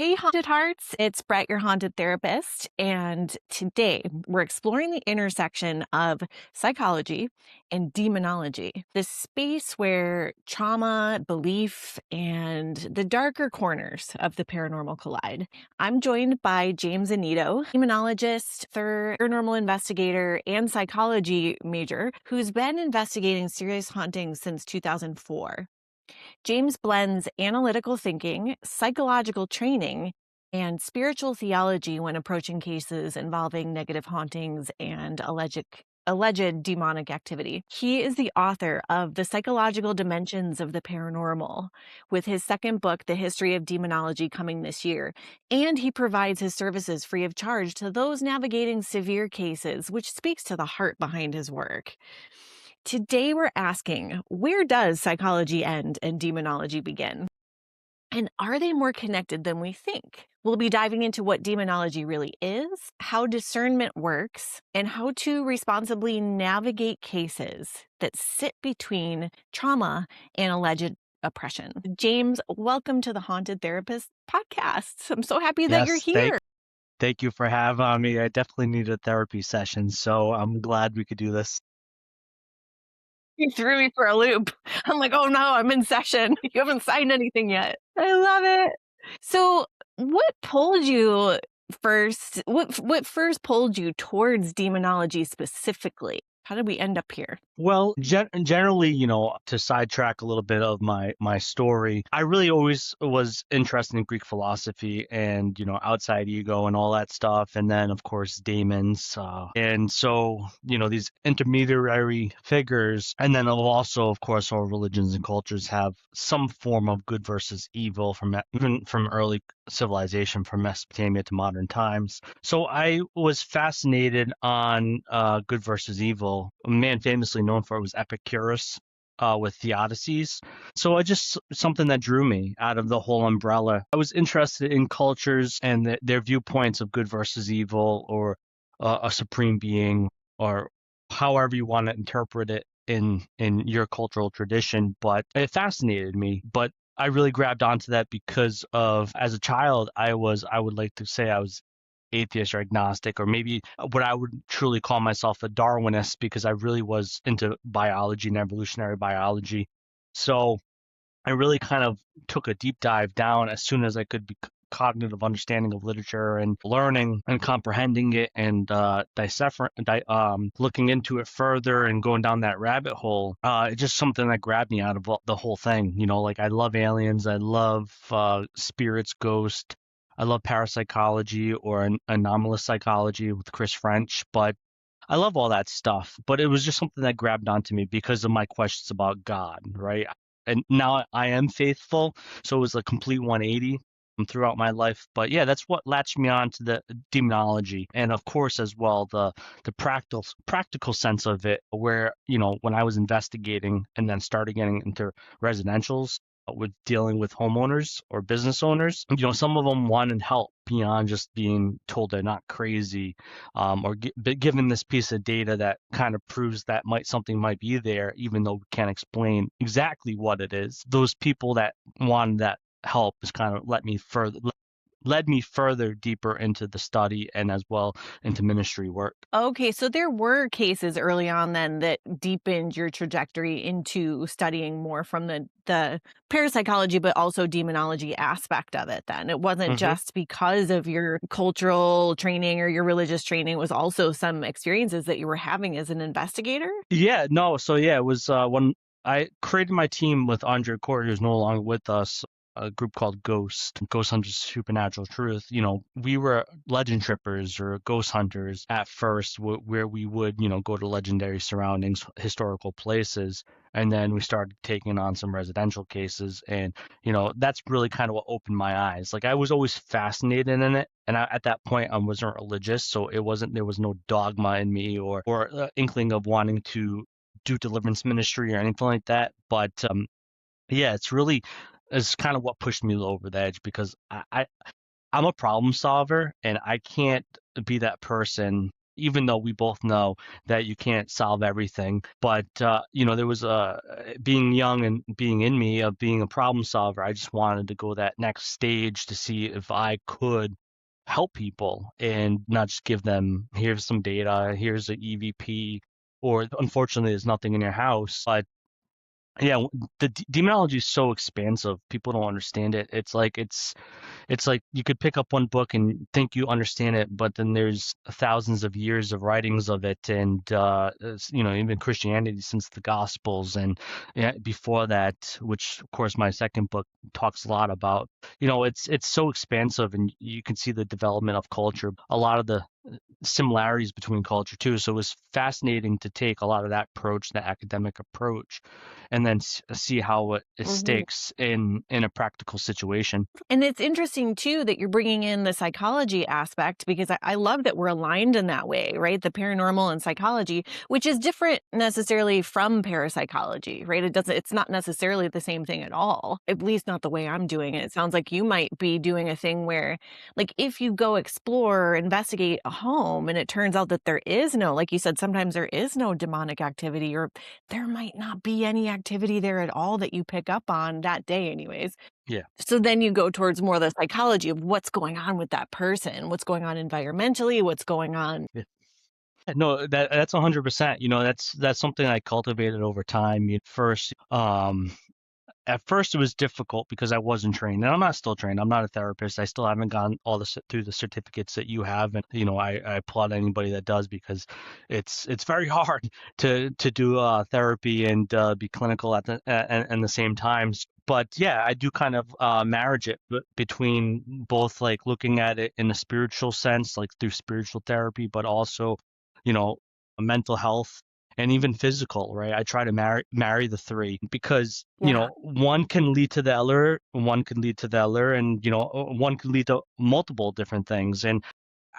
Hey, Haunted Hearts, it's Brett, your haunted therapist, and today we're exploring the intersection of psychology and demonology, this space where trauma, belief, and the darker corners of the paranormal collide. I'm joined by James Annitto, demonologist, paranormal investigator, and psychology major, who's been investigating serious hauntings since 2004. James blends analytical thinking, psychological training, and spiritual theology when approaching cases involving negative hauntings and alleged demonic activity. He is the author of The Psychological Dimensions of the Paranormal, with his second book, The History of Demonology, coming this year. And he provides his services free of charge to those navigating severe cases, which speaks to the heart behind his work. Today we're asking, where does psychology end and demonology begin? And are they more connected than we think? We'll be diving into what demonology really is, how discernment works, and how to responsibly navigate cases that sit between trauma and alleged oppression. James, welcome to the Haunted Therapist podcast. I'm so happy that you're Yes, here. thank you for having me. I definitely need a therapy session, so I'm glad we could do this. You threw me for a loop. I'm like, oh no, I'm in session. You haven't signed anything yet. I love it. So what pulled you first? What first pulled you towards demonology specifically? How did we end up here? Well, generally, to sidetrack a little bit of my story, I really always was interested in Greek philosophy and, outside ego and all that stuff. And then, of course, daemons. And so, these intermediary figures. And then also, of course, all religions and cultures have some form of good versus evil even from early civilization, from Mesopotamia to modern times. So I was fascinated on good versus evil. A man famously known for it was Epicurus with Theodicies. So I just something that drew me out of the whole umbrella. I was interested in cultures and their viewpoints of good versus evil, or a supreme being, or however you want to interpret it in your cultural tradition. But it fascinated me. But I really grabbed onto that because of, as a child, I would like to say I was atheist or agnostic, or maybe what I would truly call myself a Darwinist, because I really was into biology and evolutionary biology. So I really kind of took a deep dive down as soon as I could be cognitive understanding of literature and learning and comprehending it and looking into it further and going down that rabbit hole. It's just something that grabbed me out of the whole thing. Like I love aliens, I love spirits, ghosts. I love parapsychology or anomalous psychology with Chris French, but I love all that stuff. But it was just something that grabbed onto me because of my questions about God, right? And now I am faithful, so it was a complete 180 throughout my life. But yeah, that's what latched me on to the demonology, and of course as well the practical sense of it, where when I was investigating and then started getting into residentials with dealing with homeowners or business owners, some of them wanted help beyond just being told they're not crazy, or given this piece of data that kind of proves that something might be there, even though we can't explain exactly what it is. Those people that wanted that help has kind of led me further deeper into the study and as well into ministry work. Okay, so there were cases early on then that deepened your trajectory into studying more from the parapsychology, but also demonology aspect of it then. It wasn't just because of your cultural training or your religious training, it was also some experiences that you were having as an investigator? Yeah, no. So yeah, it was when I created my team with Andre Corey, who's no longer with us, a group called Ghost Hunters Supernatural Truth. We were legend trippers or ghost hunters at first, where we would, go to legendary surroundings, historical places. And then we started taking on some residential cases. And, that's really kind of what opened my eyes. Like I was always fascinated in it. And at that point, I wasn't religious. So there was no dogma in me or inkling of wanting to do deliverance ministry or anything like that. But yeah, it's kind of what pushed me over the edge, because I'm a problem solver and I can't be that person, even though we both know that you can't solve everything. But there was being young and being in me of being a problem solver. I just wanted to go that next stage to see if I could help people and not just give them, here's some data, here's an EVP, or unfortunately there's nothing in your house. But yeah, the demonology is so expansive. People don't understand it. It's like you could pick up one book and think you understand it, but then there's thousands of years of writings of it, and even Christianity since the Gospels, and yeah, before that, which of course my second book talks a lot about. It's so expansive, and you can see the development of culture, a lot of the similarities between culture too. So it was fascinating to take a lot of that approach, the academic approach, and then see how it Mhm. stakes in a practical situation. And it's interesting too that you're bringing in the psychology aspect because I love that we're aligned in that way, right? The paranormal and psychology, which is different necessarily from parapsychology, right? It's not necessarily the same thing at all, at least not the way I'm doing it. It sounds like you might be doing a thing where, like, if you go explore or investigate a home and it turns out that there is no, like you said, sometimes there is no demonic activity, or there might not be any activity there at all that you pick up on that day, anyways. Yeah. So then you go towards more the psychology of what's going on with that person, what's going on environmentally, what's going on. Yeah. No, that's 100%. That's something I cultivated over time. At first it was difficult because I wasn't trained, and I'm not still trained. I'm not a therapist. I still haven't gone through the certificates that you have, and I applaud anybody that does, because it's very hard to do therapy and be clinical at the same times. But yeah, I do kind of marriage it between both, like looking at it in a spiritual sense, like through spiritual therapy, but also, you know, mental health and even physical, right? I try to marry the three, because Yeah. one can lead to the other, one can lead to the other, and one can lead to multiple different things. And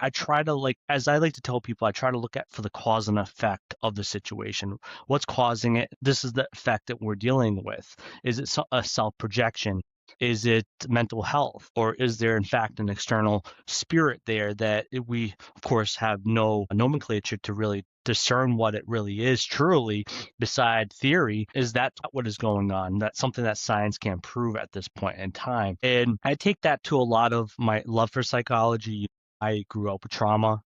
I try to, like, as I like to tell people, I try to look at for the cause and effect of the situation. What's causing it? This is the effect that we're dealing with. Is it a self projection? Is it mental health? Or is there, in fact, an external spirit there that we, of course, have no nomenclature to really discern what it really is truly, beside theory? Is that what is going on? That's something that science can't prove at this point in time. And I take that to a lot of my love for psychology. I grew up with trauma,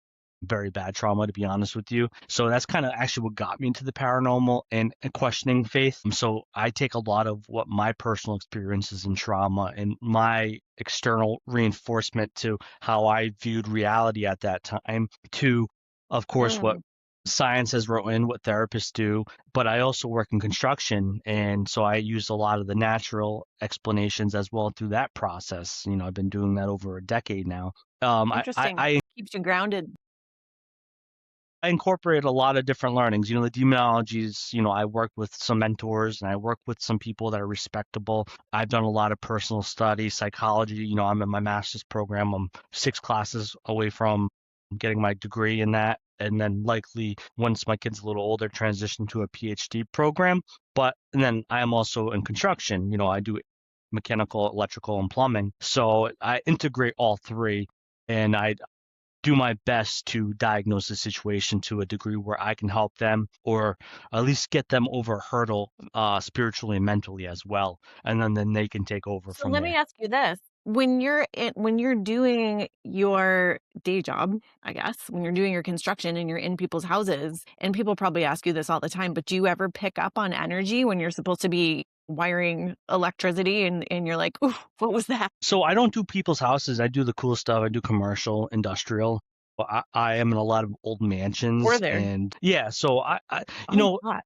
very bad trauma, to be honest with you. So that's kind of actually what got me into the paranormal and questioning faith. So I take a lot of what my personal experiences in trauma and my external reinforcement to how I viewed reality at that time, to, of course, what Mm. science has wrote in, what therapists do. But I also work in construction, and so I use a lot of the natural explanations as well through that process. I've been doing that over a decade now. Interesting. Keeps you grounded. I incorporate a lot of different learnings. The demonologies, I work with some mentors, and I work with some people that are respectable. I've done a lot of personal study, psychology. I'm in my master's program. I'm 6 classes away from getting my degree in that. And then likely, once my kid's a little older, transition to a PhD program. And then I am also in construction. I do mechanical, electrical, and plumbing. So I integrate all three. And I do my best to diagnose the situation to a degree where I can help them, or at least get them over a hurdle, spiritually and mentally as well. And then they can take over So from let me there. ask you this. When you're doing your day job, I guess, when you're doing your construction and you're in people's houses, and people probably ask you this all the time, but do you ever pick up on energy when you're supposed to be wiring electricity and you're like, "Ooh, what was that?" So I don't do people's houses. I do the cool stuff. I do commercial, industrial. I am in a lot of old Or mansions, there. and yeah. So I you Oh, know, God.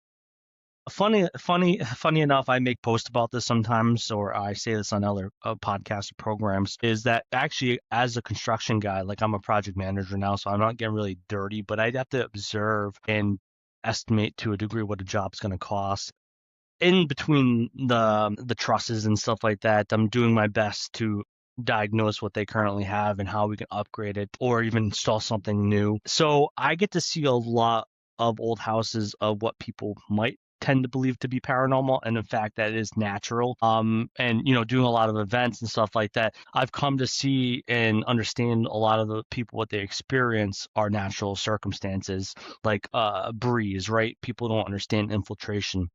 funny enough, I make posts about this sometimes, or I say this on other podcasts or programs, is that actually, as a construction guy, like, I'm a project manager now, so I'm not getting really dirty, but I'd have to observe and estimate to a degree what a job's going to cost. In between the trusses and stuff like that, I'm doing my best to diagnose what they currently have and how we can upgrade it or even install something new. So I get to see a lot of old houses of what people might tend to believe to be paranormal, and in fact that is natural. And doing a lot of events and stuff like that, I've come to see and understand a lot of the people, what they experience are natural circumstances, like breeze, right? People don't understand infiltration,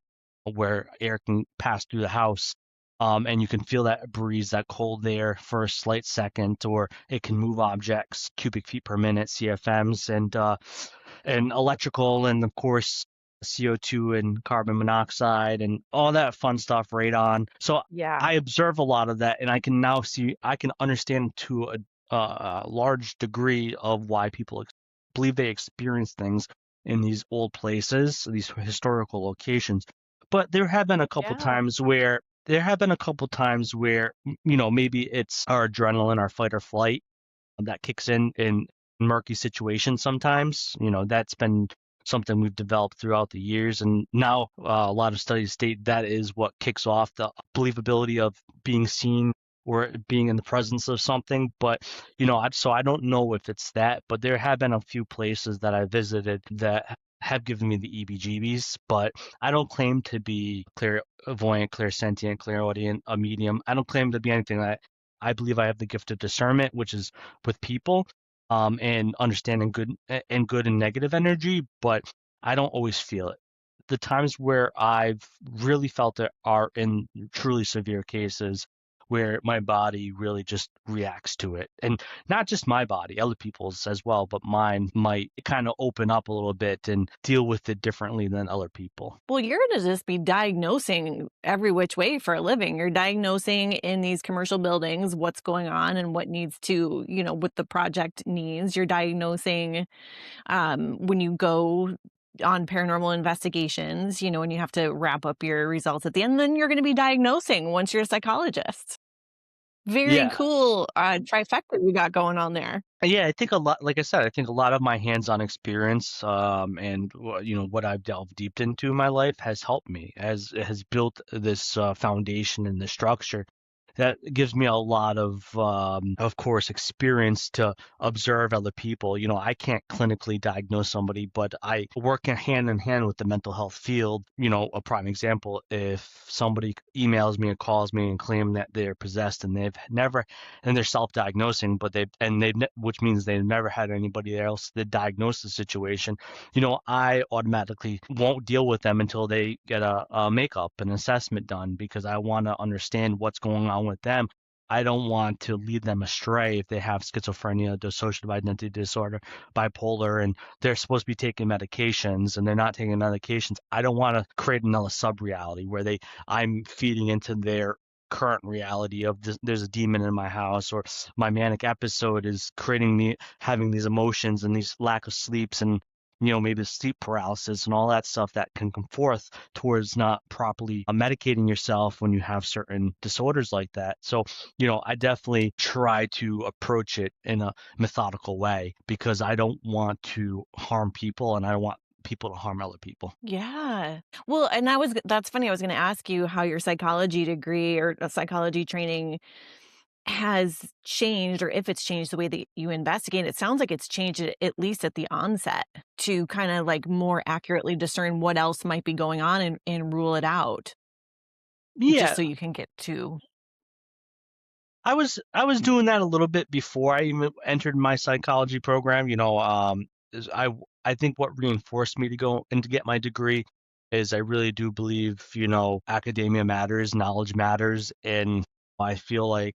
where air can pass through the house. And you can feel that breeze, that cold air for a slight second, or it can move objects, cubic feet per minute, CFMs, and electrical, and of course CO2 and carbon monoxide and all that fun stuff, radon. So Yeah. I observe a lot of that, and I can understand to a large degree of why people believe they experience things in these old places, these historical locations. But Yeah. there have been a couple times where, maybe it's our adrenaline, our fight or flight, that kicks in murky situations sometimes. That's been something we've developed throughout the years. And now a lot of studies state that is what kicks off the believability of being seen or being in the presence of something. But, so I don't know if it's that, but there have been a few places that I visited that have given me the EBGBs, but I don't claim to be clairvoyant, clairsentient, clairaudient, a medium. I don't claim to be anything. I believe I have the gift of discernment, which is with people, and understanding good and negative energy, but I don't always feel it. The times where I've really felt it are in truly severe cases where my body really just reacts to it. And not just my body, other people's as well, but mine might kind of open up a little bit and deal with it differently than other people. Well, you're gonna just be diagnosing every which way for a living. You're diagnosing in these commercial buildings what's going on and what needs to, what the project needs. You're diagnosing when you go on paranormal investigations, and you have to wrap up your results at the end, then you're going to be diagnosing once you're a psychologist. Very Yeah, cool trifecta we got going on there. Yeah, I think a lot, like I said, I think a lot of my hands-on experience, and what I've delved deep into in my life has helped me, has built this foundation and the structure that gives me a lot of course, experience to observe other people. I can't clinically diagnose somebody, but I work hand in hand with the mental health field. A prime example, if somebody emails me or calls me and claim that they're possessed and they're self-diagnosing, but which means they've never had anybody else that diagnose the situation. I automatically won't deal with them until they get a makeup, an assessment done, because I want to understand what's going on with them. I don't want to lead them astray if they have schizophrenia, dissociative identity disorder, bipolar, and they're supposed to be taking medications and they're not taking medications. I don't want to create another sub-reality where I'm feeding into their current reality of this, there's a demon in my house, or my manic episode is creating me having these emotions and these lack of sleeps, and maybe sleep paralysis and all that stuff that can come forth towards not properly medicating yourself when you have certain disorders like that. So I definitely try to approach it in a methodical way, because I don't want to harm people and I don't want people to harm other people. Yeah. Well, and that's funny. I was going to ask you how your psychology degree or a psychology training has changed, or if it's changed the way that you investigate. It sounds like it's changed it at least at the onset to kind of like more accurately discern what else might be going on and rule it out just Yeah, so you can get to. I was doing that a little bit before I even entered my psychology program. Is I think what reinforced me to go and to get my degree is I really do believe, academia matters, knowledge matters, and I feel like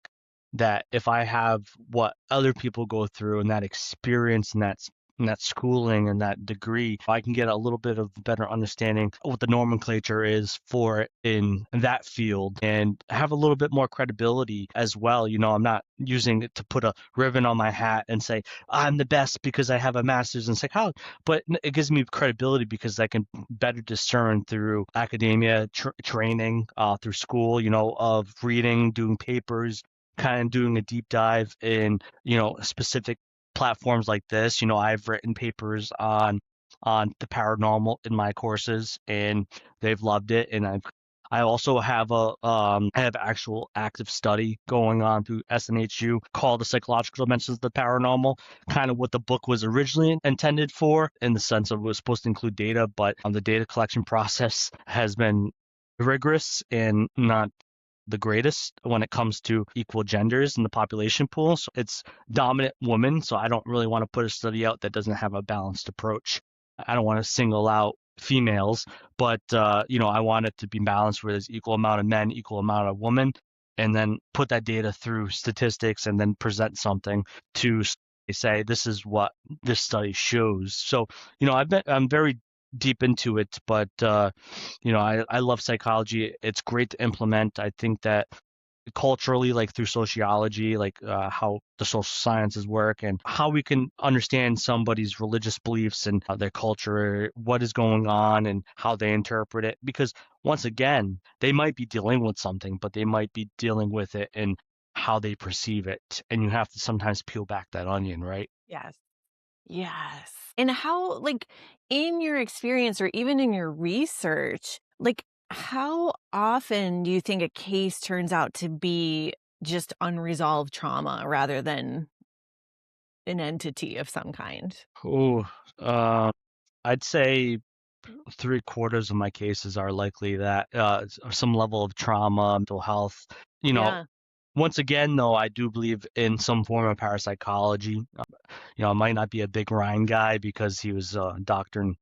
that if I have what other people go through and that experience and that schooling and that degree, I can get a little bit of better understanding of what the nomenclature is for it in that field and have a little bit more credibility as well. I'm not using it to put a ribbon on my hat and say I'm the best because I have a master's in psychology, but it gives me credibility because I can better discern through academia training, through school, of reading, doing papers, kind of doing a deep dive in, specific platforms like this. I've written papers on the paranormal in my courses, and they've loved it, and I've I also have a I have actual active study going on through SNHU called the psychological dimensions of the paranormal, kind of what the book was originally intended for in the sense of it was supposed to include data, but the data collection process has been rigorous and not the greatest when it comes to equal genders in the population pool. So it's dominant women. So I don't really want to put a study out that doesn't have a balanced approach. I don't want to single out females, but I want it to be balanced where there's equal amount of men, equal amount of women, and then put that data through statistics and then present something to say this is what this study shows. So, I'm very deep into it, but I love psychology. It's great to implement. I think that culturally, like through sociology, like how the social sciences work and how we can understand somebody's religious beliefs and their culture, what is going on and how they interpret it. Because once again, they might be dealing with something, but they might be dealing with it and how they perceive it. And you have to sometimes peel back that onion, right? Yes. Yes. And how, like, in your experience or even in your research, like, how often do you think a case turns out to be just unresolved trauma rather than an entity of some kind? Oh, I'd say three-quarters of my cases are likely that some level of trauma, mental health. You know, Yeah. once again, though, I do believe in some form of parapsychology. I might not be a big Ryan guy because he was a doctor in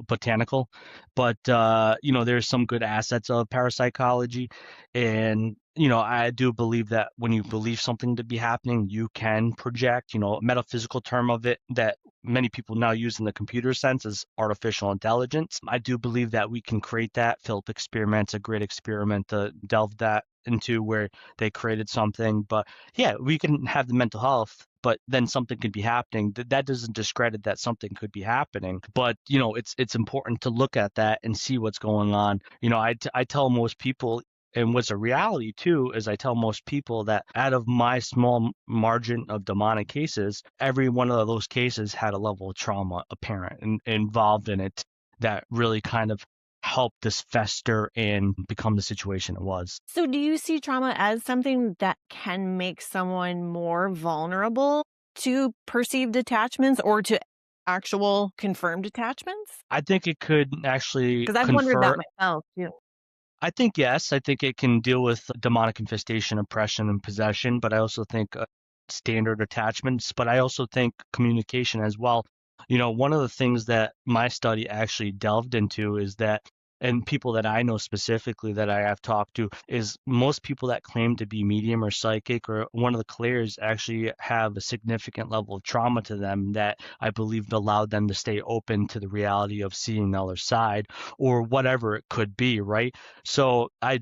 botanical, but there's some good assets of parapsychology, and I do believe that when you believe something to be happening, you can project. A metaphysical term of it that many people now use in the computer sense is artificial intelligence. I do believe that we can create that. Philip experiment's a great experiment to delve that into where they created something, but yeah, we can have the mental health, but then something could be happening. That doesn't discredit that something could be happening. But it's important to look at that and see what's going on. I tell most people, and what's a reality too, is I tell most people that out of my small margin of demonic cases, every one of those cases had a level of trauma apparent and involved in it that really kind of helped this fester and become the situation it was. So, do you see trauma as something that can make someone more vulnerable to perceived attachments or to actual confirmed attachments? I think it could actually Because I've wondered that confer. myself too. I think yes. I think it can deal with demonic infestation, oppression, and possession, but I also think standard attachments. But I also think communication as well. One of the things that my study actually delved into is that, and people that I know specifically that I have talked to, is most people that claim to be medium or psychic or one of the clairs actually have a significant level of trauma to them that I believe allowed them to stay open to the reality of seeing the other side or whatever it could be, right? So I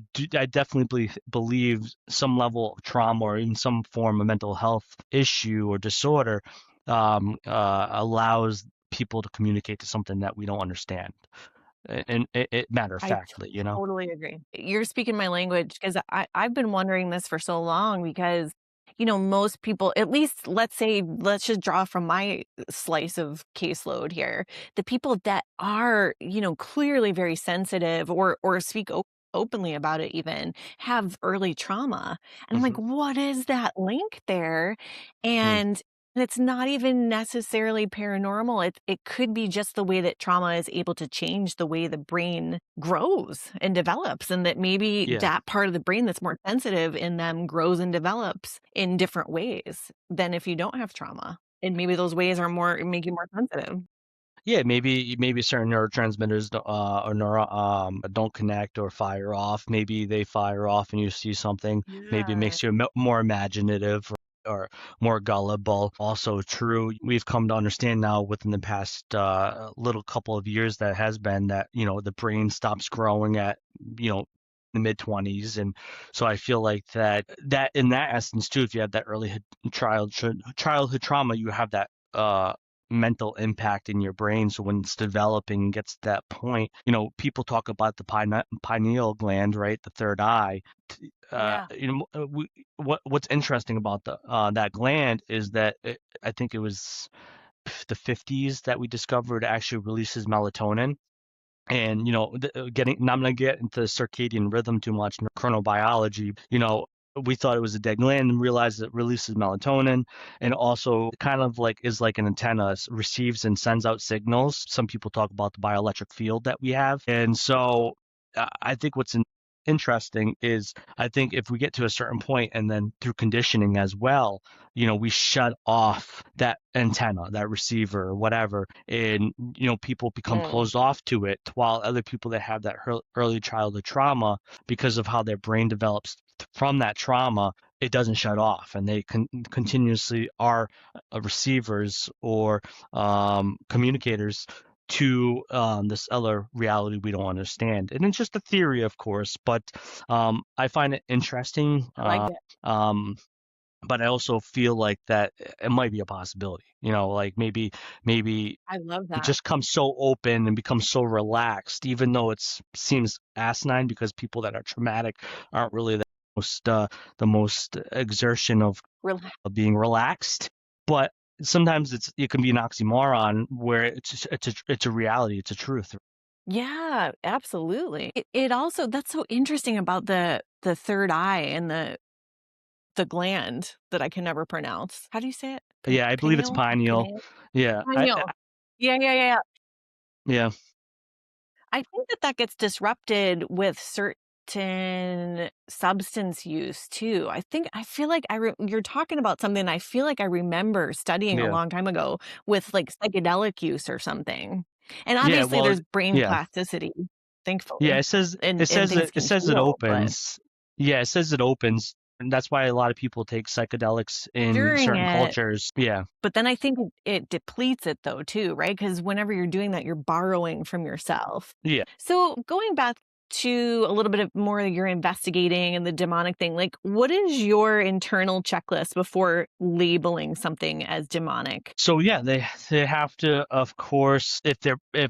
definitely believe some level of trauma or even some form of mental health issue or disorder allows people to communicate to something that we don't understand. And it matter of I factly. totally agree. You're speaking my language because I've been wondering this for so long because, most people, at least let's say, let's just draw from my slice of caseload here. The people that are, clearly very sensitive or speak openly about it even have early trauma. And I'm like, Hmm. what is that link there? Mm. And it's not even necessarily paranormal. It could be just the way that trauma is able to change the way the brain grows and develops, and that maybe Yeah. that part of the brain that's more sensitive in them grows and develops in different ways than if you don't have trauma. And maybe those ways are more make you more sensitive. Yeah, maybe certain neurotransmitters or don't connect or fire off. Maybe they fire off and you see something. Maybe it Yeah. makes you more imaginative or more gullible. Also true. We've come to understand now within the past little couple of years that has been that the brain stops growing at you know the mid 20s, and so I feel like that in that essence too, if you have that childhood trauma, you have that mental impact in your brain. So when it's developing and gets to that point, people talk about the pineal gland, right? The third eye. Yeah. What's interesting about the that gland is that I think it was the 50s that we discovered actually releases melatonin. And I'm going to get into circadian rhythm too much, chronobiology. We thought it was a dead gland and realized it releases melatonin, and also kind of like is like an antenna, receives and sends out signals. Some people talk about the bioelectric field that we have. And so I think what's interesting is, I think if we get to a certain point and then through conditioning as well, we shut off that antenna, that receiver, or whatever, and people become Mm, closed off to it, while other people that have that early childhood trauma, because of how their brain develops from that trauma, it doesn't shut off, and they continuously are receivers or communicators to this other reality we don't understand. And it's just a theory, of course, but I find it interesting. I like it. Um, but I also feel like that it might be a possibility. Like maybe I love we that. just come so open and become so relaxed, even though it seems asinine, because people that are traumatic aren't really the most exertion Rela of being relaxed. But sometimes it can be an oxymoron where it's a reality, it's a truth. Yeah, absolutely. It also that's so interesting about the third eye and the gland that I can never pronounce. How do you say it? Yeah, I believe it's Pineal? pineal. Pineal? Yeah, Pineal. Yeah, yeah, yeah, yeah. yeah. I think that that gets disrupted with certain substance use too. I feel like you're talking about something I feel like I remember studying a Yeah. long time ago with, like, psychedelic use or something. And Yeah, obviously well, there's brain yeah. plasticity, Yeah, thankfully, it says and it says things it can says it heal, but opens. Yeah, it says it opens, and that's why a lot of people take psychedelics in during certain it cultures. Yeah. but then I think it depletes it though too, right? Because whenever you're doing that, you're borrowing from yourself. Yeah. So going back to a little bit of more of your investigating and the demonic thing, like what is your internal checklist before labeling something as demonic? So yeah, they have to, of course, if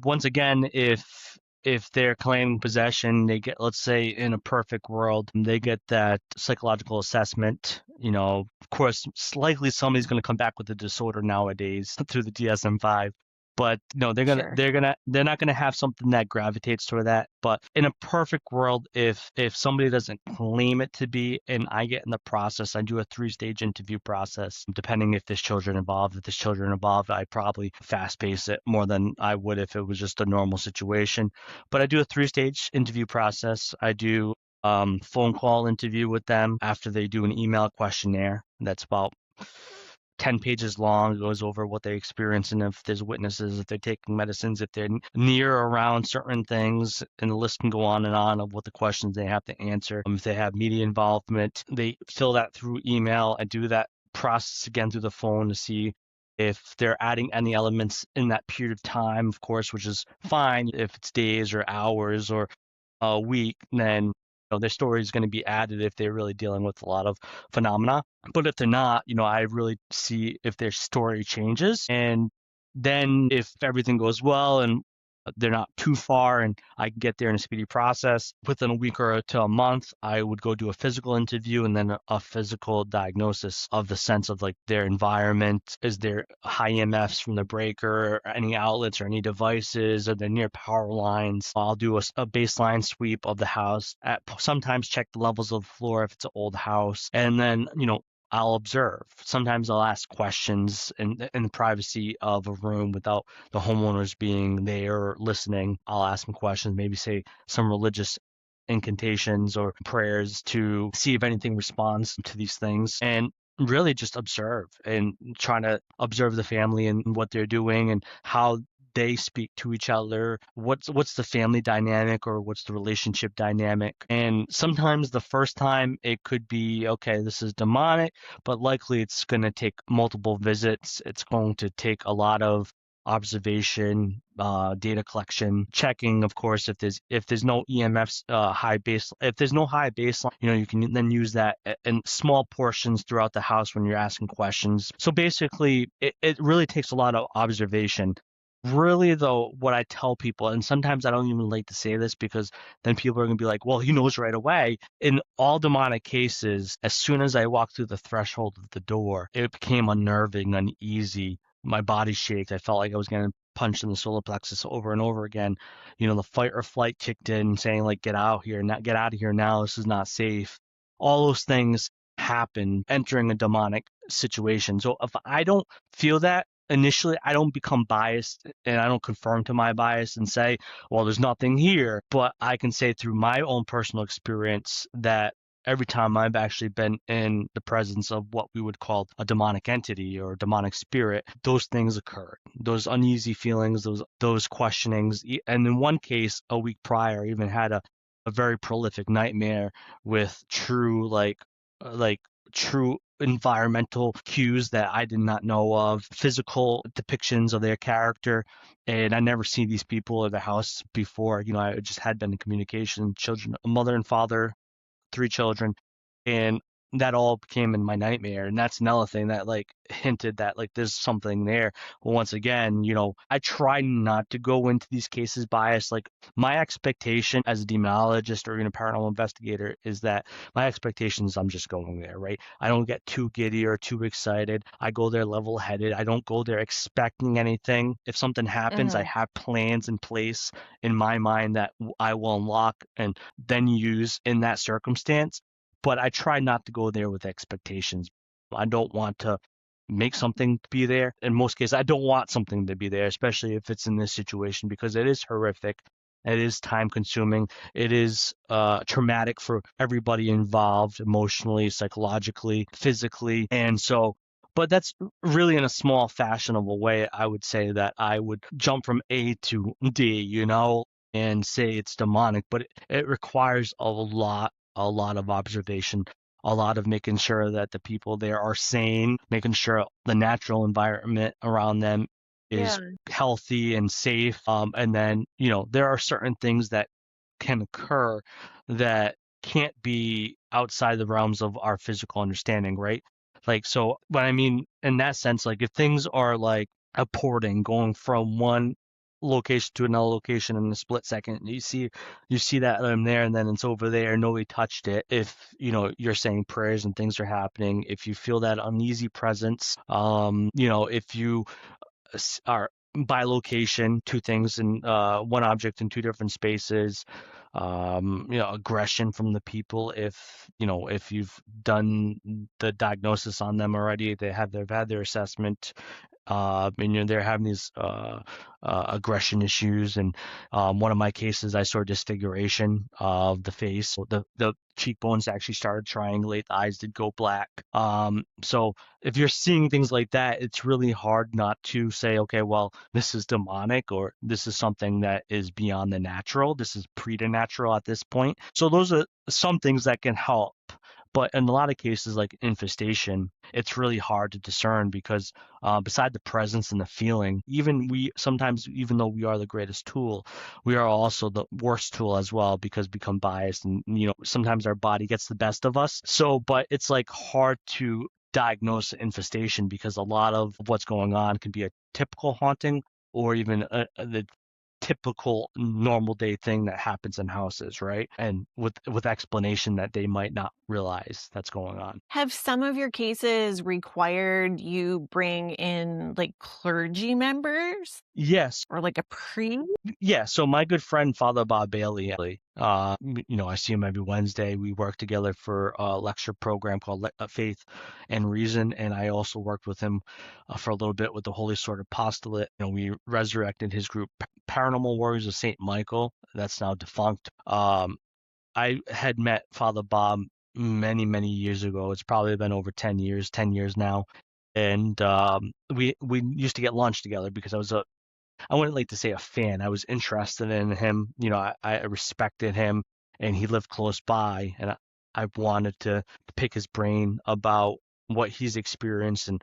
once again, if they're claiming possession, they get, let's say in a perfect world, they get that psychological assessment. Of course, likely somebody's going to come back with a disorder nowadays through the DSM-5. But no, Sure. they're not gonna have something that gravitates toward that. But in a perfect world, if somebody doesn't claim it to be, and I get in the process, I do a 3-stage interview process. Depending if there's children involved, I probably fast pace it more than I would if it was just a normal situation. But I do a 3-stage interview process. I do phone call interview with them after they do an email questionnaire. That's about 10 pages long. It goes over what they experience, and if there's witnesses, if they're taking medicines, if they're near or around certain things, and the list can go on of what the questions they have to answer. If they have media involvement, they fill that through email. I do that process again through the phone to see if they're adding any elements in that period of time, of course, which is fine. If it's days or hours or a week, then their story is going to be added if they're really dealing with a lot of phenomena. But if they're not, I really see if their story changes. And then if everything goes well and they're not too far and I can get there in a speedy process, within a week or to a month, I would go do a physical interview and then a physical diagnosis of the sense of like their environment. Is there high EMFs from the breaker, or any outlets or any devices? Are they near power lines? I'll do a baseline sweep of the house, sometimes check the levels of the floor if it's an old house. And then, I'll observe. Sometimes I'll ask questions in the privacy of a room without the homeowners being there or listening. I'll ask them questions, maybe say some religious incantations or prayers to see if anything responds to these things, and really just observe and trying to observe the family and what they're doing and how they speak to each other. What's the family dynamic, or what's the relationship dynamic? And sometimes the first time it could be, okay, this is demonic, but likely it's going to take multiple visits. It's going to take a lot of observation, data collection, checking, of course, if there's no EMFs, if there's no high baseline, you can then use that in small portions throughout the house when you're asking questions. So basically, it really takes a lot of observation. Really, though, what I tell people, and sometimes I don't even like to say this because then people are going to be like, well, he knows right away. In all demonic cases, as soon as I walked through the threshold of the door, it became unnerving, uneasy. My body shaked. I felt like I was going to punched in the solar plexus over and over again. The fight or flight kicked in, saying like, "Get out here, not get out of here now. This is not safe." All those things happen entering a demonic situation. So if I don't feel that initially, I don't become biased and I don't conform to my bias and say, well, there's nothing here. But I can say through my own personal experience that every time I've actually been in the presence of what we would call a demonic entity or a demonic spirit, those things occur. Those uneasy feelings, those questionings. And in one case, a week prior, I even had a very prolific nightmare with like true environmental cues that I did not know of, physical depictions of their character. And I never seen these people at the house before. I just had been in communication, children, a mother and father, 3 children, and that all became in my nightmare. And that's another thing that like hinted that like there's something there. But once again, I try not to go into these cases biased. Like my expectation as a demonologist or even a paranormal investigator is that my expectation is I'm just going there, right? I don't get too giddy or too excited. I go there level headed. I don't go there expecting anything. If something happens, I Mhm. have plans in place in my mind that I will unlock and then use in that circumstance. But I try not to go there with expectations. I don't want to make something be there. In most cases, I don't want something to be there, especially if it's in this situation, because it is horrific. It is time consuming. It is traumatic for everybody involved, emotionally, psychologically, physically. And so, but that's really in a small fashionable way. I would say that I would jump from A to D, and say it's demonic, but it requires a lot of observation, a lot of making sure that the people there are sane, making sure the natural environment around them Yeah. is healthy and safe. And then, there are certain things that can occur that can't be outside the realms of our physical understanding, right? Like, so, but I mean, in that sense, like if things are like a porting going from one location to another location in a split second, you see that I'm there and then it's over there, nobody touched it. If you're saying prayers and things are happening, if you feel that uneasy presence, if you are by location, two things in one object in two different spaces, aggression from the people. If you've done the diagnosis on them already, they've had their assessment, and they're having these aggression issues. And one of my cases, I saw disfiguration of the face. So the cheekbones actually started triangulate, the eyes did go black. So if you're seeing things like that, it's really hard not to say, okay, well, this is demonic, or this is something that is beyond the natural. This is preternatural at this point. So those are some things that can help. But in a lot of cases, like infestation, it's really hard to discern because beside the presence and the feeling, even though we are the greatest tool, we are also the worst tool as well, because we become biased and, sometimes our body gets the best of us. So, but it's like hard to diagnose infestation because a lot of what's going on can be a typical haunting or even the typical normal day thing that happens in houses, right? And with explanation that they might not realize that's going on. Have some of your cases required you bring in, like, clergy members Yes. or, like, a priest? Yeah, so my good friend Father Bob Bailey, I see him every Wednesday. We work together for a lecture program called Faith and Reason, and I also worked with him for a little bit with the Holy Sword Apostolate. We resurrected his group, Paranormal Warriors of Saint Michael. That's now defunct. I had met Father Bob many, many years ago. It's probably been over 10 years now, and we used to get lunch together because I wouldn't like to say a fan. I was interested in him. I respected him, and he lived close by, and I wanted to pick his brain about what he's experienced and,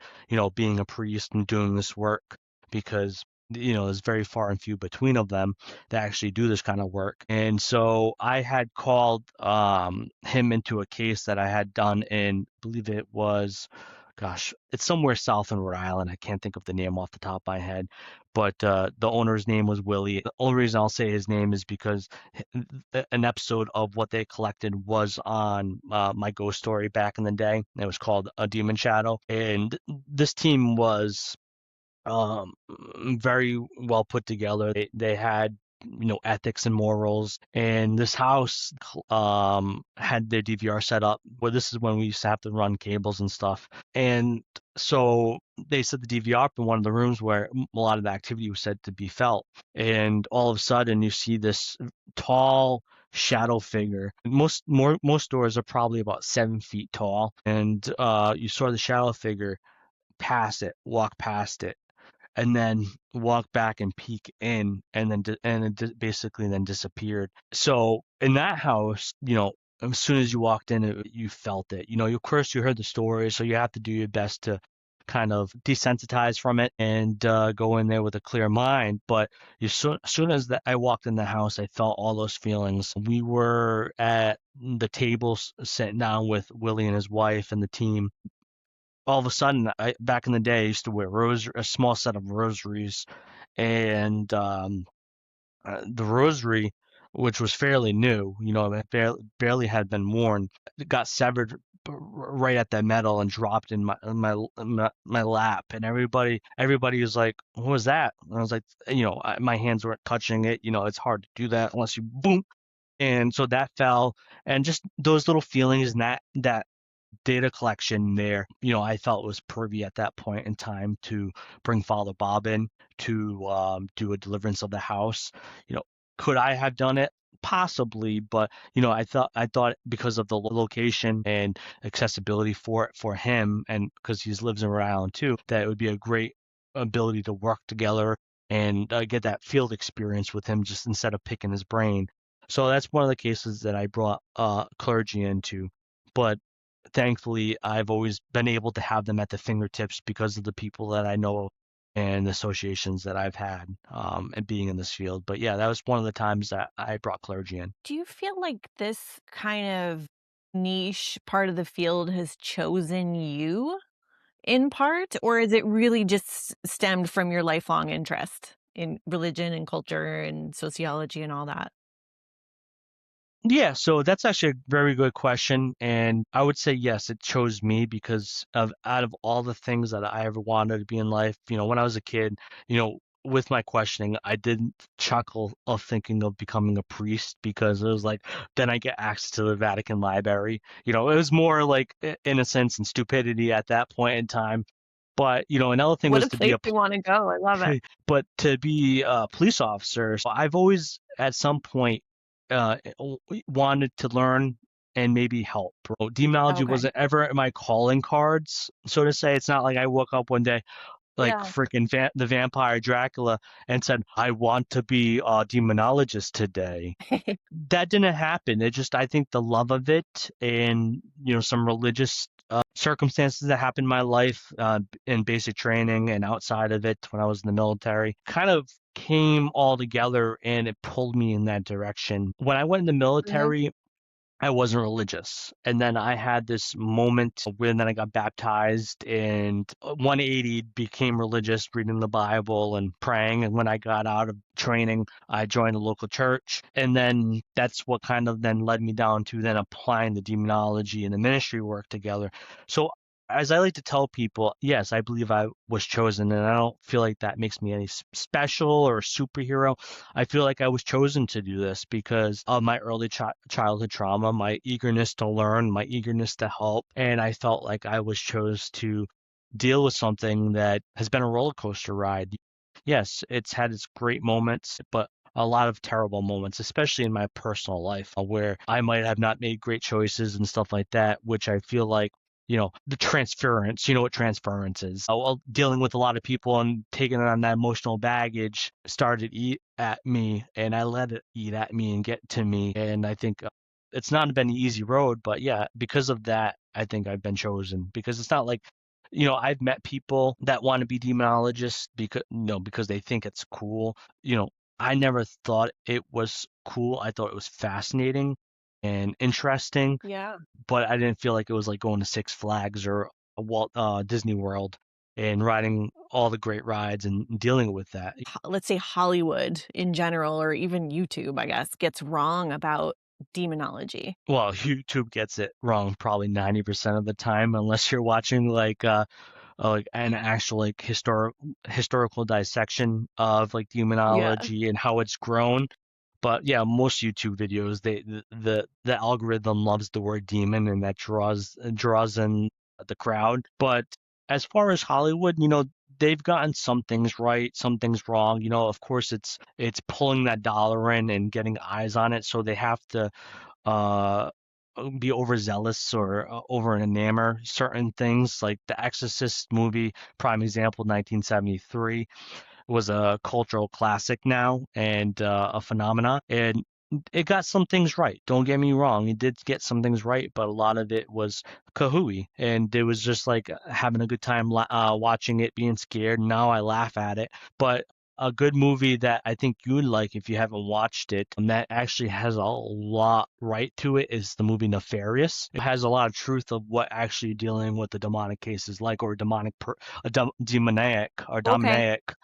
being a priest and doing this work, because, there's very far and few between of them that actually do this kind of work. And so I had called him into a case that I had done in, I believe it was, gosh, it's somewhere south in Rhode Island. I can't think of the name off the top of my head, but the owner's name was Willie. The only reason I'll say his name is because an episode of what they collected was on my ghost story back in the day. It was called A Demon Shadow, and this team was um, very well put together. They had ethics and morals, and this house had their DVR set up. Well, this is when we used to have to run cables and stuff, and so they set the DVR up in one of the rooms where a lot of the activity was said to be felt, and all of a sudden you see this tall shadow figure. Most doors are probably about 7 feet tall, and you saw the shadow figure walk past it, and then walk back and peek in, and then basically then disappeared. So in that house, as soon as you walked in, you felt it. Of course, you heard the story, so you have to do your best to kind of desensitize from it and go in there with a clear mind. But as soon as I walked in the house, I felt all those feelings. We were at the table sitting down with Willie and his wife and the team. All of a sudden, back in the day, I used to wear a small set of rosaries, and the rosary, which was fairly new, it barely had been worn, it got severed right at that metal and dropped in my lap, and everybody was like, "What was that?" And I was like, my hands weren't touching it. It's hard to do that unless you boom. And so that fell, and just those little feelings and that data collection there, I felt was privy at that point in time to bring Father Bob in to do a deliverance of the house. You know, could I have done it? Possibly, but I thought because of the location and accessibility for him, and because he lives around too, that it would be a great ability to work together and get that field experience with him just instead of picking his brain. So that's one of the cases that I brought clergy into. But thankfully, I've always been able to have them at the fingertips because of the people that I know and the associations that I've had, and being in this field. But yeah, that was one of the times that I brought clergy in. Do you feel like this kind of niche part of the field has chosen you in part, or is it really just stemmed from your lifelong interest in religion and culture and sociology and all that? Yeah, so that's actually a very good question. And I would say yes, it chose me because of out of all the things that I ever wanted to be in life, when I was a kid, with my questioning, I didn't chuckle of thinking of becoming a priest because it was like, then I get access to the Vatican Library. It was more like innocence and stupidity at that point in time. But, another thing What was a to be place a to wanna go, I love it. but to be a police officer, so I've always at some point wanted to learn and maybe help. Demonology Okay. wasn't ever in my calling cards, so to say. It's not like I woke up one day like Yeah. freaking the vampire Dracula and said, "I want to be a demonologist today." That didn't happen. I think the love of it and, some religious circumstances that happened in my life, in basic training and outside of it when I was in the military, kind of came all together and it pulled me in that direction. When I went in the Mhm. military, I wasn't religious. And then I had this moment when then I got baptized and 180 became religious, reading the Bible and praying. And when I got out of training, I joined a local church. And then that's what kind of then led me down to then applying the demonology and the ministry work together. So as I like to tell people, yes, I believe I was chosen, and I don't feel like that makes me any special or a superhero. I feel like I was chosen to do this because of my early childhood trauma, my eagerness to learn, my eagerness to help, and I felt like I was chose to deal with something that has been a roller coaster ride. Yes, it's had its great moments, but a lot of terrible moments, especially in my personal life, where I might have not made great choices and stuff like that, which I feel like the transference, you know what transference is. Well, dealing with a lot of people and taking on that emotional baggage started to eat at me, and I let it eat at me and get to me. And I think it's not been an easy road, but yeah, because of that, I think I've been chosen because it's not like, I've met people that want to be demonologists because they think it's cool. You know, I never thought it was cool. I thought it was fascinating and interesting, Yeah. but I didn't feel like it was like going to Six Flags or a Disney World and riding all the great rides and dealing with that. Let's say Hollywood in general, or even YouTube, I guess, gets wrong about demonology. Well, YouTube gets it wrong probably 90% of the time, unless you're watching like like an actual like historical dissection of like Yeah. demonology and how it's grown. But yeah, most YouTube videos, the algorithm loves the word demon, and that draws in the crowd. But as far as Hollywood, they've gotten some things right, some things wrong. Of course, it's pulling that dollar in and getting eyes on it, so they have to uh be overzealous or over enamor certain things. Like the Exorcist movie, prime example, 1973, was a cultural classic now, and a phenomena. And it got some things right. Don't get me wrong. It did get some things right, but a lot of it was kahooey. And it was just like having a good time watching it, being scared. Now I laugh at it. But a good movie that I think you would like if you haven't watched it, that actually has a lot right to it, is the movie Nefarious. It has a lot of truth of what actually dealing with the demonic case is like, or demoniac or Okay. demoniac.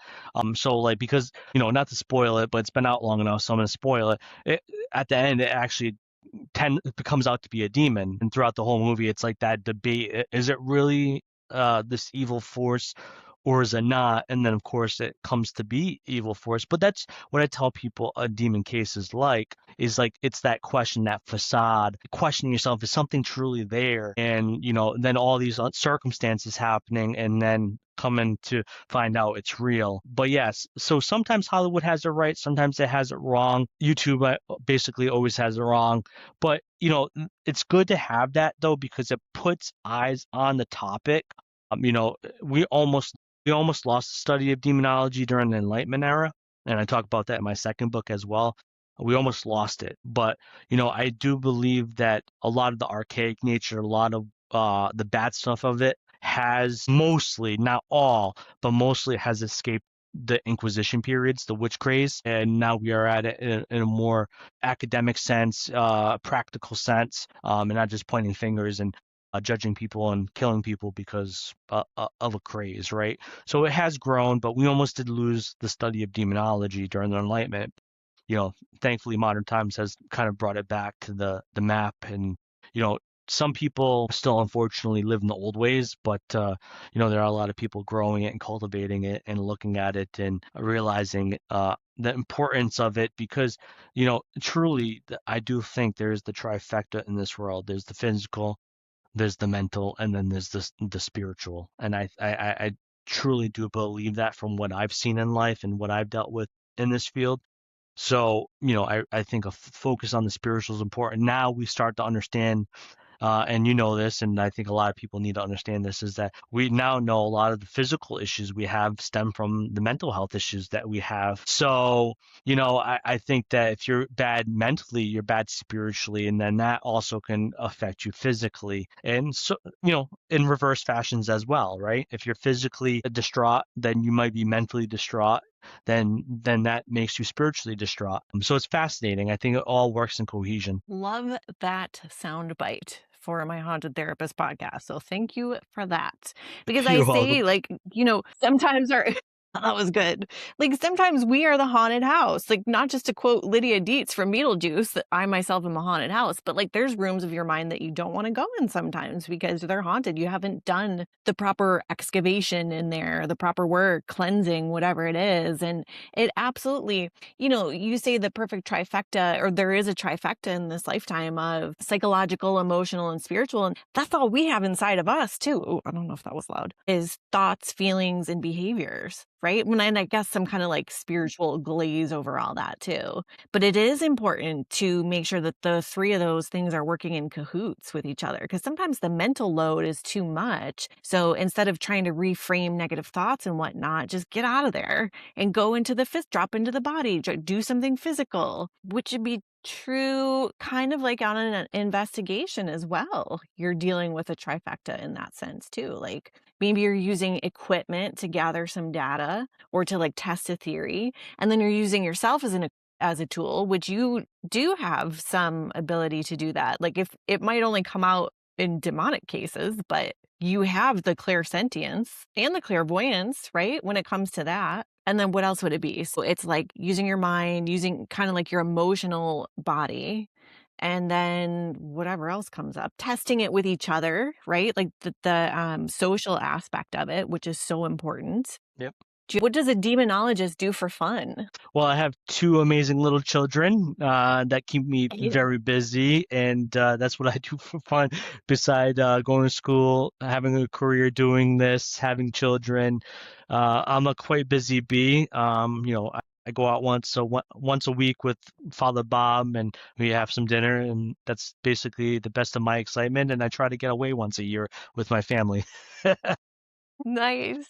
So like, because not to spoil it, but it's been out long enough, so I'm gonna spoil it. At the end, it actually it becomes out to be a demon, and throughout the whole movie, it's like that debate: is it really this evil force, or is it not? And then of course it comes to be evil force. But that's what I tell people a demon case is like it's that question, that facade, questioning yourself, is something truly there? And then all these circumstances happening, and then coming to find out it's real. But yes, so sometimes Hollywood has it right, sometimes it has it wrong. YouTube basically always has it wrong. But it's good to have that though, because it puts eyes on the topic. Um, you know, we almost lost the study of demonology during the Enlightenment era, and I talk about that in my second book as well. We almost lost it. But I do believe that a lot of the archaic nature, a lot of the bad stuff of it has mostly, not all, but mostly has escaped the Inquisition periods, the witch craze, and now we are at it in a more academic sense, practical sense, and not just pointing fingers and judging people and killing people because of a craze, right? So it has grown, but we almost did lose the study of demonology during the Enlightenment. you know, Thankfully modern times has kind of brought it back to the map. And you know, some people still unfortunately live in the old ways, but there are a lot of people growing it and cultivating it and looking at it and realizing the importance of it, because truly, I do think there's the trifecta in this world. There's the physical, there's the mental, and then there's the spiritual. And I truly do believe that from what I've seen in life and what I've dealt with in this field. So, I think a focus on the spiritual is important. Now we start to understand, and this, and I think a lot of people need to understand this, is that we now know a lot of the physical issues we have stem from the mental health issues that we have. So, I think that if you're bad mentally, you're bad spiritually, and then that also can affect you physically. And so, in reverse fashions as well, right? If you're physically distraught, then you might be mentally distraught. Then that makes you spiritually distraught. So it's fascinating. I think it all works in cohesion. Love that sound bite for my haunted therapist podcast. So thank you for that. Because I You're welcome. say, like, sometimes our that was good. Like sometimes we are the haunted house. Like not just to quote Lydia Dietz from Beetlejuice, that I myself am a haunted house, but like there's rooms of your mind that you don't want to go in sometimes because they're haunted. You haven't done the proper excavation in there, the proper work, cleansing, whatever it is. And it absolutely, you say the perfect trifecta, or there is a trifecta in this lifetime of psychological, emotional, and spiritual. And that's all we have inside of us, too. Ooh, I don't know if that was loud, is thoughts, feelings, and behaviors, right? And I guess some kind of like spiritual glaze over all that, too. But it is important to make sure that the three of those things are working in cahoots with each other, because sometimes the mental load is too much. So instead of trying to reframe negative thoughts and whatnot, just get out of there and go into the fifth, drop into the body, do something physical, which would be true kind of like on an investigation as well. You're dealing with a trifecta in that sense too. Like maybe you're using equipment to gather some data or to like test a theory, and then you're using yourself as a tool, which you do have some ability to do that. Like if it might only come out in demonic cases, but you have the clairsentience and the clairvoyance, right? When it comes to that. And then what else would it be? So it's like using your mind, using kind of like your emotional body and then whatever else comes up, testing it with each other, right? Like the social aspect of it, which is so important. Yep. What does a demonologist do for fun? Well, I have two amazing little children that keep me Yeah. very busy, and that's what I do for fun. Beside going to school, having a career doing this, having children, I'm a quite busy bee. I go out once a week with Father Bob, and we have some dinner, and that's basically the best of my excitement. And I try to get away once a year with my family. Nice.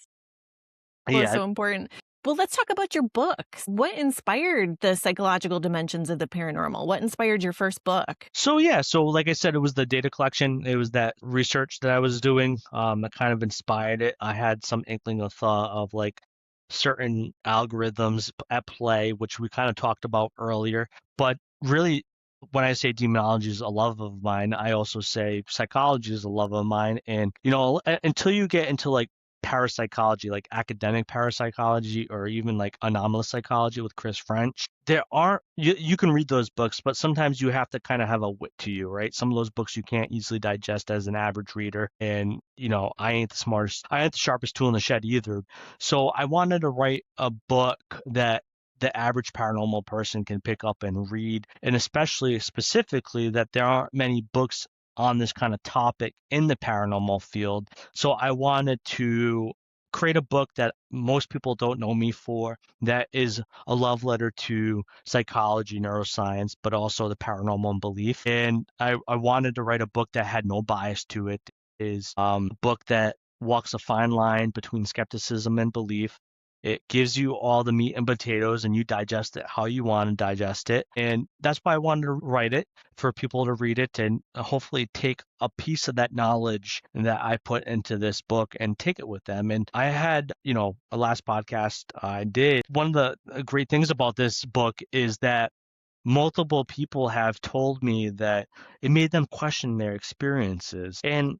Well, it's Yeah. so important. Well, let's talk about your books. What inspired the psychological dimensions of the paranormal? What inspired your first book? So like I said, it was the data collection. It was that research that I was doing that kind of inspired it. I had some inkling of thought of like certain algorithms at play, which we kind of talked about earlier. But really, when I say demonology is a love of mine, I also say psychology is a love of mine. And until you get into like parapsychology, like academic parapsychology, or even like anomalous psychology with Chris French, there aren't you can read those books, but sometimes you have to kind of have a wit to you, right? Some of those books you can't easily digest as an average reader, and I ain't the sharpest tool in the shed either. So I wanted to write a book that the average paranormal person can pick up and read, and especially specifically that there aren't many books on this kind of topic in the paranormal field. So I wanted to create a book that most people don't know me for, that is a love letter to psychology, neuroscience, but also the paranormal and belief. And I wanted to write a book that had no bias to it. Is a book that walks a fine line between skepticism and belief. It gives you all the meat and potatoes, and you digest it how you want to digest it. And that's why I wanted to write it, for people to read it and hopefully take a piece of that knowledge that I put into this book and take it with them. And I had, a last podcast I did. One of the great things about this book is that multiple people have told me that it made them question their experiences. And,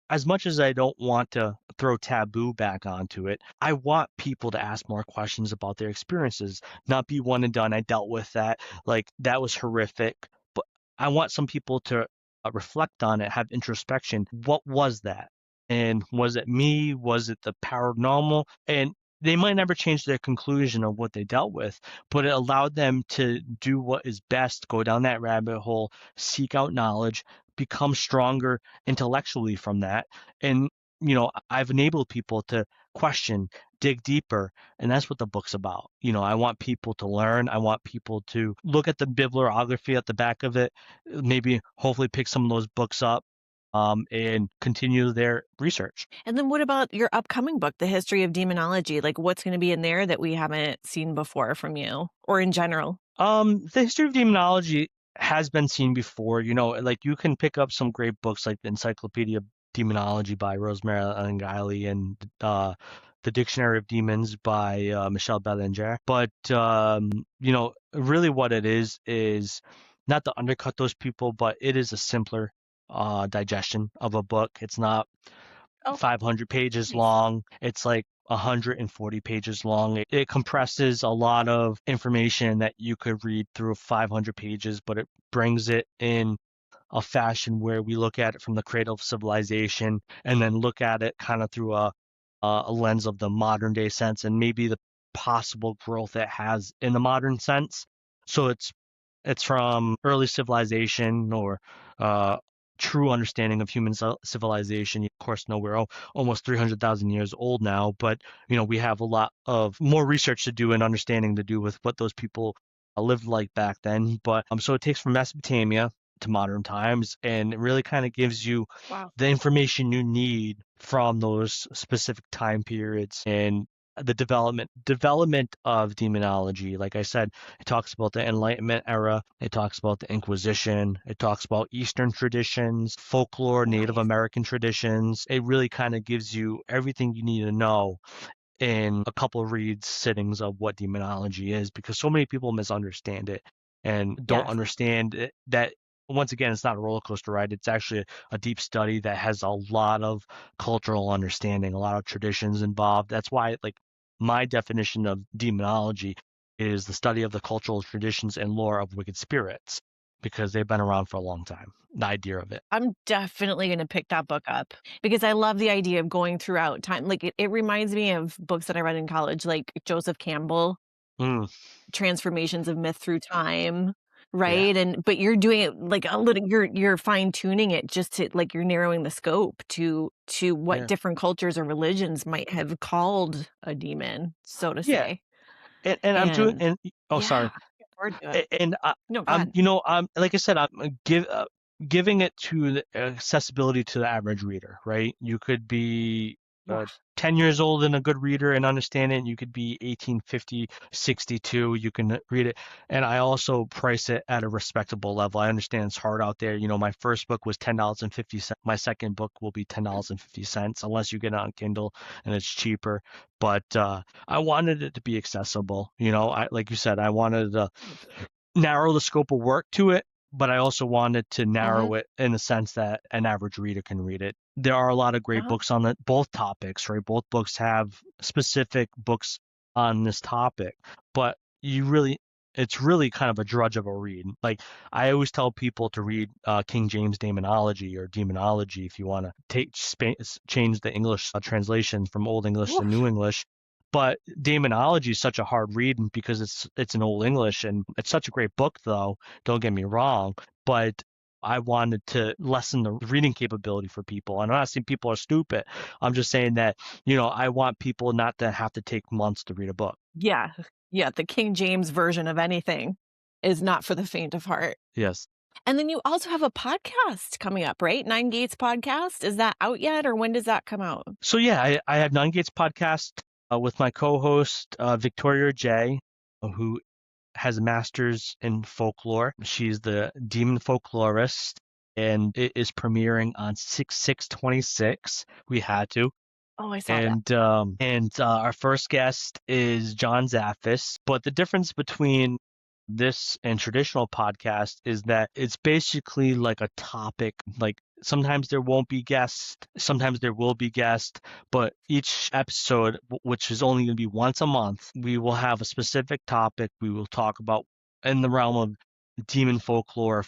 as much as I don't want to throw taboo back onto it, I want people to ask more questions about their experiences, not be one and done. I dealt with that. Like, that was horrific. But I want some people to reflect on it, have introspection. What was that? And was it me? Was it the paranormal? And they might never change their conclusion of what they dealt with, but it allowed them to do what is best, go down that rabbit hole, seek out knowledge, become stronger intellectually from that. And, I've enabled people to question, dig deeper. And that's what the book's about. I want people to learn. I want people to look at the bibliography at the back of it, maybe hopefully pick some of those books up, and continue their research. And then what about your upcoming book, The History of Demonology? Like, what's going to be in there that we haven't seen before from you or in general? The history of demonology has been seen before. Like, you can pick up some great books like the Encyclopedia of Demonology by Rosemary Ellen and the Dictionary of Demons by Michelle Bellinger. But really what it is not to undercut those people, but it is a simpler digestion of a book. It's not Oh, 500 pages nice. long. It's like 140 pages long. It compresses a lot of information that you could read through 500 pages, but it brings it in a fashion where we look at it from the cradle of civilization and then look at it kind of through a lens of the modern day sense and maybe the possible growth it has in the modern sense. So it's from early civilization, or uh, true understanding of human civilization. Of course, no, we're almost 300,000 years old now, but we have a lot of more research to do and understanding to do with what those people lived like back then. But so it takes from Mesopotamia to modern times, and it really kind of gives you Wow. the information you need from those specific time periods and the development of demonology. Like I said, it talks about the Enlightenment era. It talks about the Inquisition. It talks about Eastern traditions, folklore, Native Nice. American traditions. It really kind of gives you everything you need to know in a couple of reads sittings of what demonology is, because so many people misunderstand it and don't Yes. understand it, that once again it's not a roller coaster ride. It's actually a deep study that has a lot of cultural understanding, a lot of traditions involved. That's why, like, my definition of demonology is the study of the cultural traditions and lore of wicked spirits. because they've been around for a long time. The idea of it. I'm definitely gonna pick that book up because I love the idea of going throughout time. Like, it reminds me of books that I read in college, like Joseph Campbell, Mm, Transformations of Myth Through Time, yeah, right? But you're doing it like a little you're fine-tuning it just to like, you're narrowing the scope to what yeah, different cultures or religions might have called a demon, so to yeah. say. And I'm doing And and oh, yeah, sorry. looking forward to it. And No, go I'm, ahead. like I said, I'm giving it to the accessibility to the average reader, right? You could be Yeah. 10 years old and a good reader and understand it. You could be 18, 50, 62. You can read it. And I also price it at a respectable level. I understand it's hard out there. My first book was $10.50. My second book will be $10.50 unless you get it on Kindle and it's cheaper. But I wanted it to be accessible. Like you said, I wanted to narrow the scope of work to it, but I also wanted to Mhm. narrow it in the sense that an average reader can read it. There are a lot of great Uh-huh. books on both topics, right? Both books have specific books on this topic, but it's really kind of a drudge of a read. Like I always tell people to read King James Demonology or Demonology if you want to change the English translation from Old English to Oof. New English. But Demonology is such a hard read because it's in Old English and it's such a great book though, don't get me wrong, but I wanted to lessen the reading capability for people. And I'm not saying people are stupid. I'm just saying that, I want people not to have to take months to read a book. Yeah. Yeah, the King James version of anything is not for the faint of heart. Yes. And then you also have a podcast coming up, right? Nine Gates podcast. Is that out yet or when does that come out? So yeah, I have Nine Gates podcast with my co-host Victoria J, who has a master's in folklore. She's the demon folklorist, and it is premiering on 6/6/26. We had to. Oh, I saw that. And our first guest is John Zaffis. But the difference between this and traditional podcast is that it's basically like a topic. Like sometimes there won't be guests, sometimes there will be guests, but each episode, which is only going to be once a month, we will have a specific topic we will talk about in the realm of demon folklore,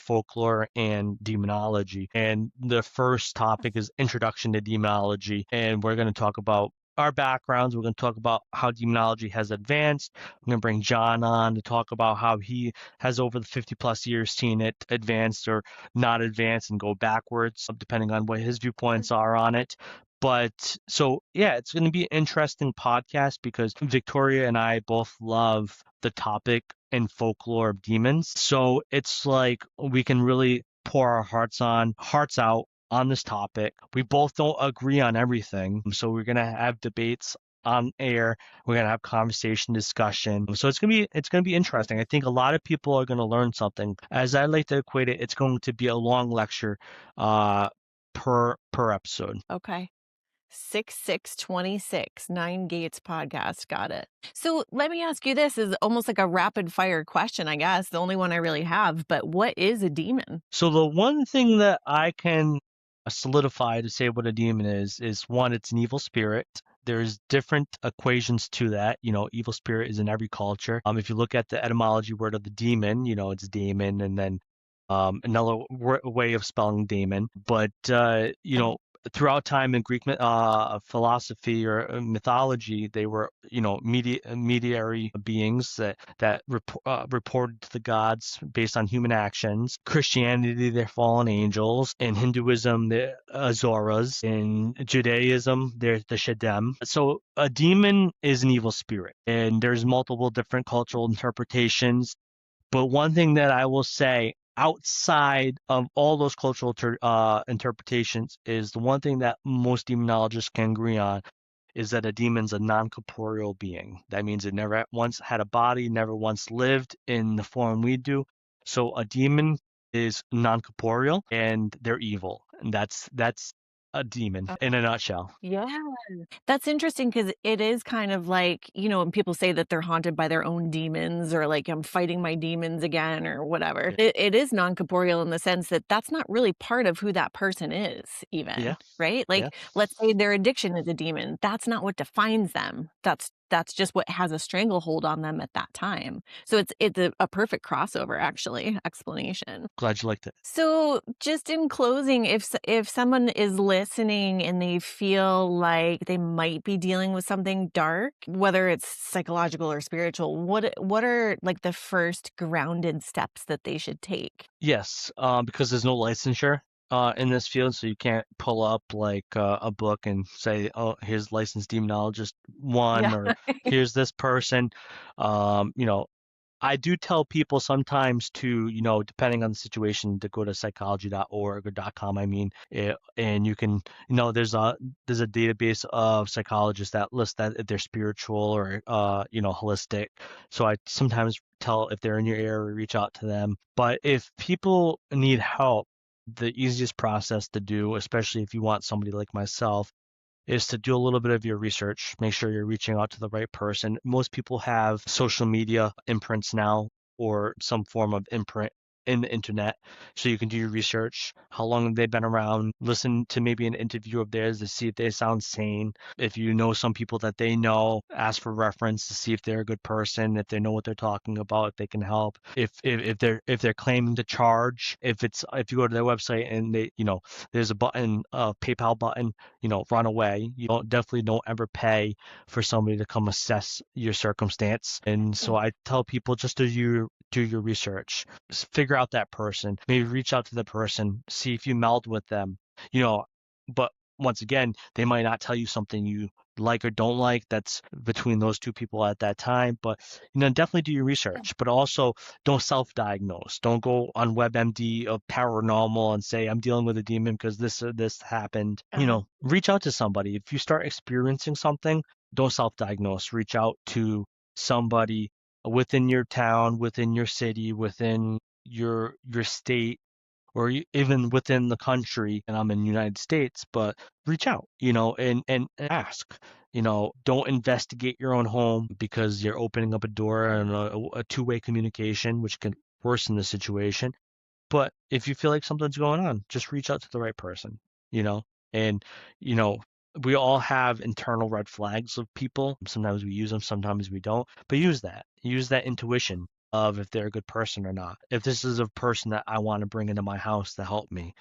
and demonology. And the first topic is introduction to demonology. And we're going to talk about our backgrounds. We're going to talk about how demonology has advanced. I'm going to bring John on to talk about how he has over the 50 plus years seen it advance or not advance and go backwards, depending on what his viewpoints are on it. But so, yeah, it's going to be an interesting podcast because Victoria and I both love the topic and folklore of demons. So it's like we can really pour our hearts out on this topic. We both don't agree on everything. So we're going to have debates on air. We're going to have conversation, discussion. So it's going to be interesting. I think a lot of people are going to learn something. As I like to equate it, it's going to be a long lecture uh per episode. Okay. 6/6/26, Nine Gates podcast. Got it. So let me ask you this is almost like a rapid fire question, I guess, the only one I really have. But what is a demon? So the one thing that I can solidify to say what a demon is one, it's an evil spirit. There's different equations to that. Evil spirit is in every culture. If you look at the etymology word of the demon, it's daemon, and then another way of spelling daemon. But Okay. throughout time in Greek philosophy or mythology, they were mediary beings that reported to the gods based on human actions. Christianity, they're fallen angels. In Hinduism, they're Azoras. In Judaism, they're the Shedem. So a demon is an evil spirit, and there's multiple different cultural interpretations. But one thing that I will say outside of all those cultural interpretations is the one thing that most demonologists can agree on is that a demon's a non-corporeal being. That means it never once had a body, never once lived in the form we do. So a demon is non-corporeal and they're evil. And that's a demon in a nutshell. Yeah. That's interesting because it is kind of like, when people say that they're haunted by their own demons or like I'm fighting my demons again or whatever. Yeah. It is non-corporeal in the sense that that's not really part of who that person is Yeah. even, right? Yeah. Like let's say their addiction is a demon. That's not what defines them. That's that's just what has a stranglehold on them at that time. So it's a perfect crossover actually, explanation. Glad you liked it. So, just in closing, if someone is listening and they feel like they might be dealing with something dark, whether it's psychological or spiritual, what are like the first grounded steps that they should take? Yes, because there's no licensure in this field, so you can't pull up like a book and say, "Oh, here's licensed demonologist one," Yeah. or "Here's this person." You know, I do tell people sometimes to, depending on the situation, to go to psychology.org or .com, I mean, and you can, there's a database of psychologists that list that if they're spiritual or holistic. So I sometimes tell if they're in your area, reach out to them. But if people need help, the easiest process to do, especially if you want somebody like myself, is to do a little bit of your research. Make sure you're reaching out to the right person. Most people have social media imprints now or some form of imprint in the internet. So you can do your research. How long have they been around? Listen to maybe an interview of theirs to see if they sound sane. If you know some people that they know, ask for reference to see if they're a good person, if they know what they're talking about, if they can help. If they're claiming to charge, if you go to their website and they, there's a button, a PayPal button, run away. Definitely don't ever pay for somebody to come assess your circumstance. And so Mm, I tell people just do your research, figure out that person, maybe reach out to the person, see if you meld with them, you know, but once again, they might not tell you something you like or don't like. That's between those two people at that time. But definitely do your research, but also don't self-diagnose. Don't go on WebMD of paranormal and say I'm dealing with a demon because this happened. uh-huh. Reach out to somebody. If you start experiencing something, don't self-diagnose. Reach out to somebody within your town, within your city, within your state, or even within the country. And I'm in the United States, but reach out, and ask. Don't investigate your own home because you're opening up a door and a two-way communication, which can worsen the situation. But if you feel like something's going on, just reach out to the right person, you know? And, you know, we all have internal red flags of people. Sometimes we use them, sometimes we don't. But use that. Use that intuition of if they're a good person or not. If this is a person that I want to bring into my house to help me,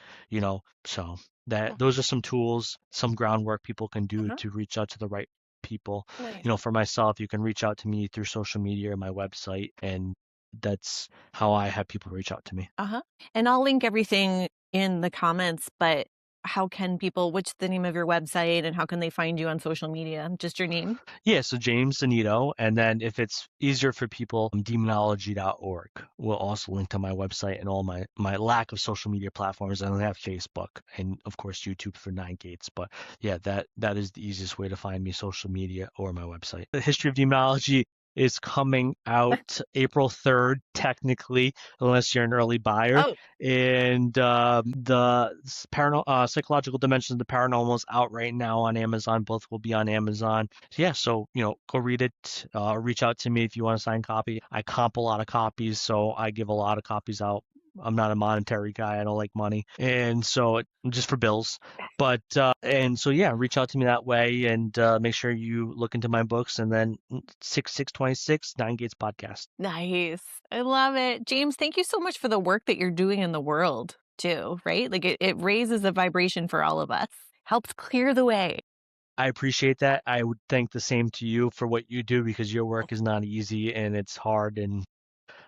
So that Oh, those are some tools, some groundwork people can do uh-huh. to reach out to the right people. Nice. For myself, you can reach out to me through social media or my website, and that's how I have people reach out to me. Uh-huh. And I'll link everything in the comments, but how can people what's the name of your website and how can they find you on social media? Just your name? Yeah, so James Annitto, and then if it's easier for people, demonology.org will also link to my website and all my lack of social media platforms. I only have Facebook and of course YouTube for Nine Gates, but yeah, that is the easiest way to find me, social media or my website. The History of Demonology is coming out April 3rd, technically, unless you're an early buyer. Oh, And psychological dimensions of the paranormal is out right now on Amazon. Both will be on Amazon. So yeah, so go read it. Reach out to me if you want a signed copy. I comp a lot of copies, so I give a lot of copies out. I'm not a monetary guy. I don't like money, and so just for bills. But and so yeah, reach out to me that way, and make sure you look into my books, and then 6626 Nine Gates podcast. nice. I love it. James, thank you so much for the work that you're doing in the world too, right? Like it raises a vibration for all of us. Helps clear the way. I appreciate that. I would thank the same to you for what you do because your Oh, work is not easy and it's hard. And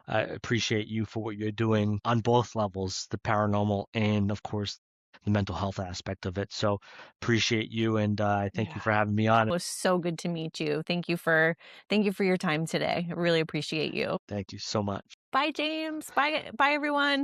I appreciate you for what you're doing on both levels, the paranormal and, of course, the mental health aspect of it. So appreciate you, and I thank you yeah. for having me on. It was so good to meet you. Thank you for your time today. I really appreciate you. Thank you so much. Bye, James. Bye, everyone.